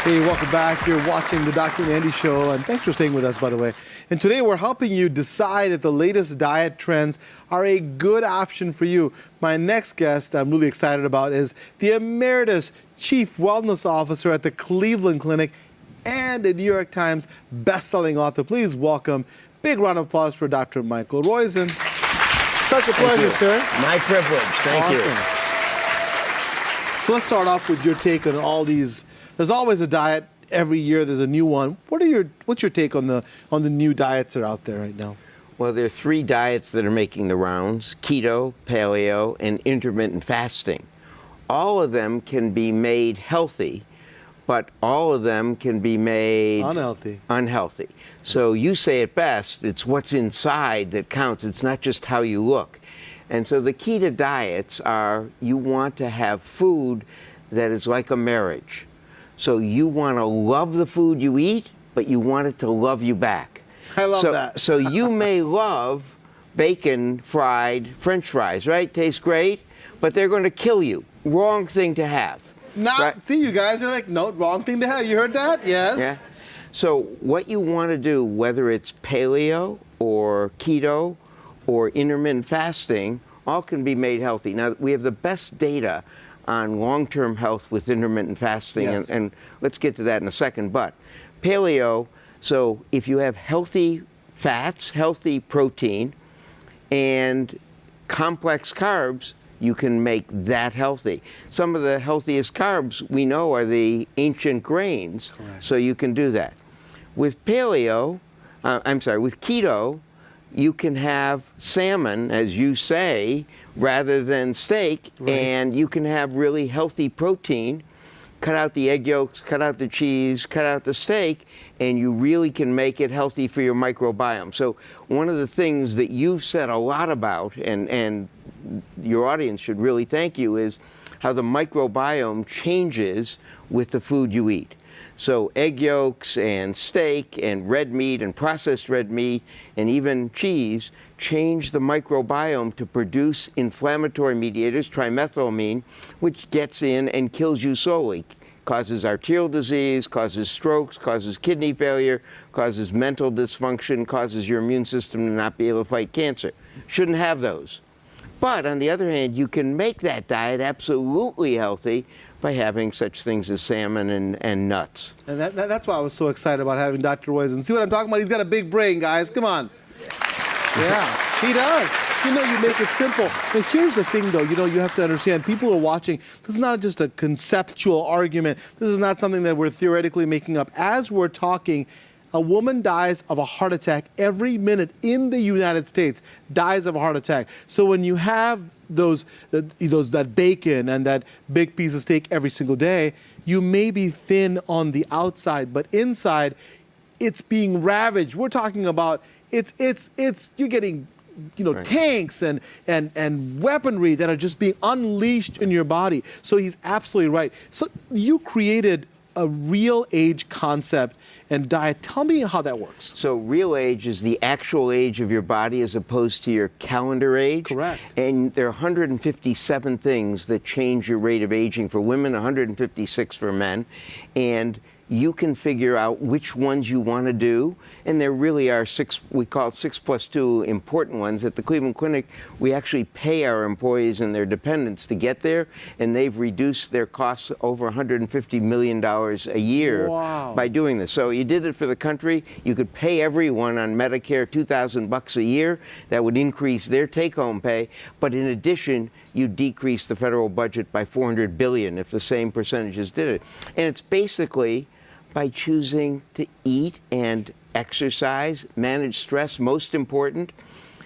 Hey, welcome back. You're watching the Dr. Andy Show, and thanks for staying with us, by the way. And today we're helping you decide if the latest diet trends are a good option for you. My next guest I'm really excited about is the Emeritus Chief Wellness Officer at the Cleveland Clinic and a New York Times best-selling author. Please welcome, big round of applause for Dr. Michael Roizen. Such a pleasure, sir. My privilege. Thank you. So let's start off with your take on all these. There's always a diet. Every year there's a new one. What's your take on the new diets that are out there right now? Well, there are three diets that are making the rounds: keto, paleo, and intermittent fasting. All of them can be made healthy, but all of them can be made unhealthy. So you say it best, it's what's inside that counts. It's not just how you look. And so the key to diets are, you want to have food that is like a marriage. So you want to love the food you eat, but you want it to love you back. I love that. So you may love bacon fried French fries, right? Tastes great, but they're going to kill you. Wrong thing to have. Right? See, you guys are like, no, wrong thing to have. You heard that? Yes. Yeah. So what you want to do, whether it's paleo or keto or intermittent fasting, all can be made healthy. Now, we have the best data on long-term health with intermittent fasting, yes. and let's get to that in a second. But paleo, so if you have healthy fats, healthy protein, and complex carbs, you can make that healthy. Some of the healthiest carbs we know are the ancient grains. Correct. So you can do that. With paleo, with keto, you can have salmon, as you say, rather than steak, right. And you can have really healthy protein. Cut out the egg yolks, cut out the cheese, cut out the steak, and you really can make it healthy for your microbiome. So one of the things that you've said a lot about, and your audience should really thank you, is how the microbiome changes with the food you eat. So egg yolks and steak and red meat and processed red meat and even cheese change the microbiome to produce inflammatory mediators, trimethylamine, which gets in and kills you slowly. Causes arterial disease, causes strokes, causes kidney failure, causes mental dysfunction, causes your immune system to not be able to fight cancer. Shouldn't have those. But on the other hand, you can make that diet absolutely healthy by having such things as salmon and nuts. And that's why I was so excited about having Dr. Roizen. See what I'm talking about? He's got a big brain, guys. Come on. Yeah, he does. You know, you make it simple. But here's the thing, though. You know, you have to understand, people are watching. This is not just a conceptual argument. This is not something that we're theoretically making up. As we're talking, a woman dies of a heart attack every minute in the United States, dies of a heart attack. So when you have that bacon and that big piece of steak every single day, you may be thin on the outside, but inside, it's being ravaged. We're talking about you're getting, right. Tanks and weaponry that are just being unleashed in your body. So he's absolutely right. So you created a real age concept and diet. Tell me how that works. So real age is the actual age of your body as opposed to your calendar age. Correct. And there are 157 things that change your rate of aging for women, 156 for men. And you can figure out which ones you want to do, and there really are six, we call it 6+2 important ones. At the Cleveland Clinic, we actually pay our employees and their dependents to get there, and they've reduced their costs over $150 million a year by doing this. So you did it for the country. You could pay everyone on Medicare $2,000 a year. That would increase their take-home pay, but in addition, you decrease the federal budget by $400 billion if the same percentages did it. And it's basically by choosing to eat and exercise, manage stress, most important,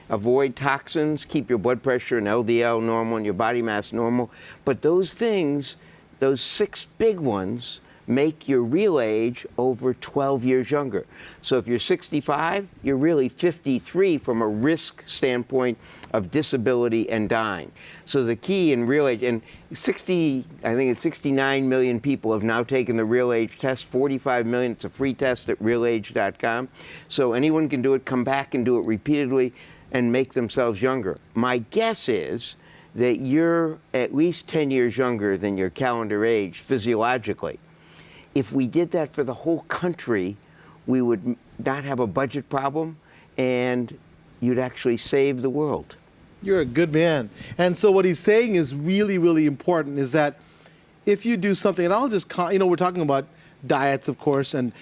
avoid toxins, keep your blood pressure and LDL normal and your body mass normal. But those things, those 6 big ones, make your real age over 12 years younger. So if you're 65, you're really 53 from a risk standpoint of disability and dying. So the key in real age, and I think it's 69 million people have now taken the real age test, 45 million, it's a free test at realage.com. So anyone can do it, come back and do it repeatedly and make themselves younger. My guess is that you're at least 10 years younger than your calendar age physiologically. if we did that for the whole country, we would not have a budget problem, and you'd actually save the world. You're a good man. And so what he's saying is really, really important, is that if you do something, and I'll just, we're talking about diets, of course, and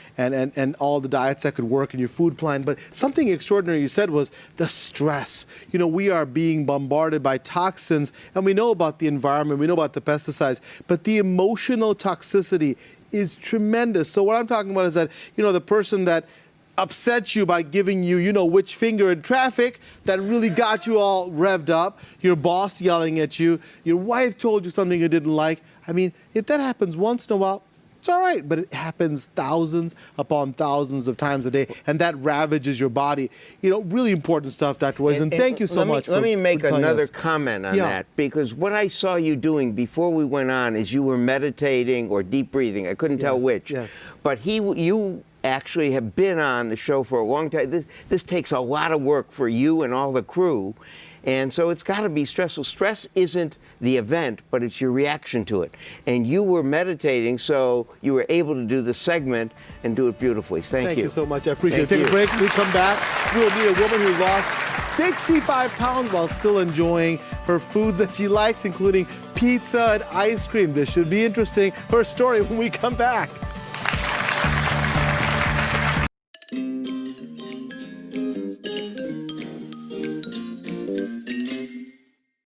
all the diets that could work in your food plan. But something extraordinary you said was the stress. We are being bombarded by toxins, and we know about the environment, we know about the pesticides, but the emotional toxicity is tremendous. So what I'm talking about is that, the person that upset you by giving you, which finger in traffic, that really got you all revved up, your boss yelling at you, your wife told you something you didn't like. I mean, if that happens once in a while, it's all right, but it happens thousands upon thousands of times a day, and that ravages your body. Really important stuff, Dr. Roizen. Thank you so much. Let me make another comment on that, because what I saw you doing before we went on is you were meditating or deep breathing. I couldn't tell which. Yes. But you actually have been on the show for a long time. This takes a lot of work for you and all the crew. And so it's got to be stressful. Stress isn't the event, but it's your reaction to it. And you were meditating, so you were able to do the segment and do it beautifully. Thank you. Thank you so much. I appreciate it. Take a break. When we come back, we'll meet a woman who lost 65 pounds while still enjoying her foods that she likes, including pizza and ice cream. This should be interesting. Her story when we come back.